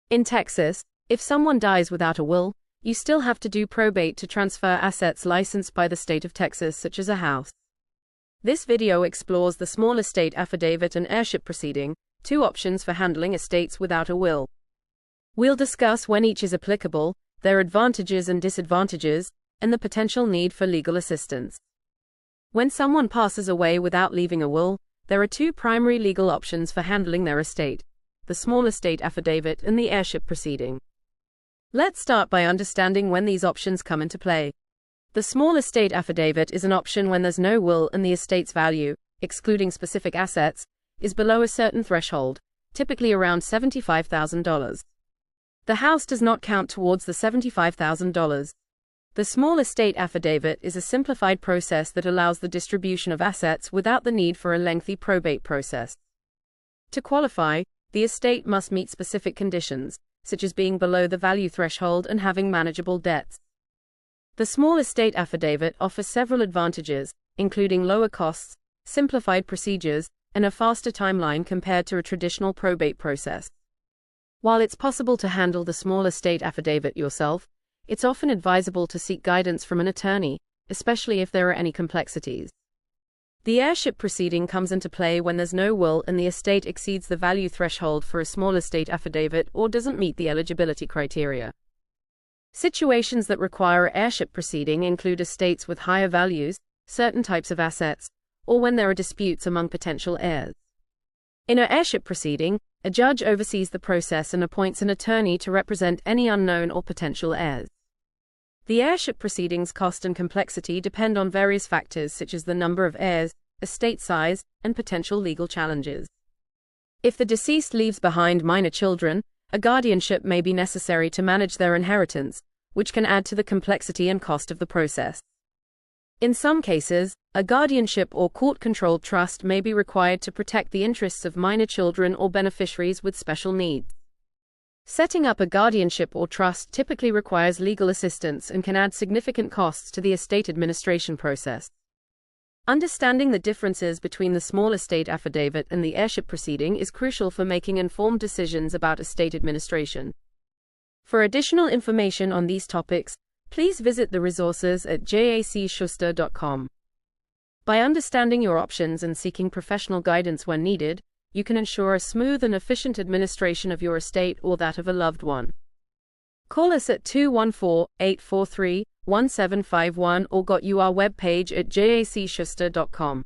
In Texas, if someone dies without a will, you still have to do probate to transfer assets licensed by the state of Texas, such as a house. This video explores the Small Estate Affidavit and Heirship Proceeding, two options for handling estates without a will. We'll discuss when each is applicable, their advantages and disadvantages, and the potential need for legal assistance. When someone passes away without leaving a will, there are two primary legal options for handling their estate: the Small Estate Affidavit and the Heirship Proceeding. Let's start by understanding when these options come into play. The Small Estate Affidavit is an option when there's no will and the estate's value, excluding specific assets, is below a certain threshold, typically around $75,000. The house does not count towards the $75,000. The Small Estate Affidavit is a simplified process that allows the distribution of assets without the need for a lengthy probate process. To qualify, the estate must meet specific conditions, such as being below the value threshold and having manageable debts. The Small Estate Affidavit offers several advantages, including lower costs, simplified procedures, and a faster timeline compared to a traditional probate process. While it's possible to handle the Small Estate Affidavit yourself, it's often advisable to seek guidance from an attorney, especially if there are any complexities. The Heirship Proceeding comes into play when there's no will and the estate exceeds the value threshold for a Small Estate Affidavit or doesn't meet the eligibility criteria. Situations that require a Heirship Proceeding include estates with higher values, certain types of assets, or when there are disputes among potential heirs. In a Heirship Proceeding, a judge oversees the process and appoints an attorney to represent any unknown or potential heirs. The Heirship Proceeding's cost and complexity depend on various factors such as the number of heirs, estate size, and potential legal challenges. If the deceased leaves behind minor children, a guardianship may be necessary to manage their inheritance, which can add to the complexity and cost of the process. In some cases, a guardianship or court-controlled trust may be required to protect the interests of minor children or beneficiaries with special needs. Setting up a guardianship or trust typically requires legal assistance and can add significant costs to the estate administration process. Understanding the differences between the Small Estate Affidavit and the Heirship Proceeding is crucial for making informed decisions about estate administration. For additional information on these topics, please visit the resources at jacschuster.com. By understanding your options and seeking professional guidance when needed, you can ensure a smooth and efficient administration of your estate or that of a loved one. Call us at 214-843-1751 or go to our webpage at jacschuster.com.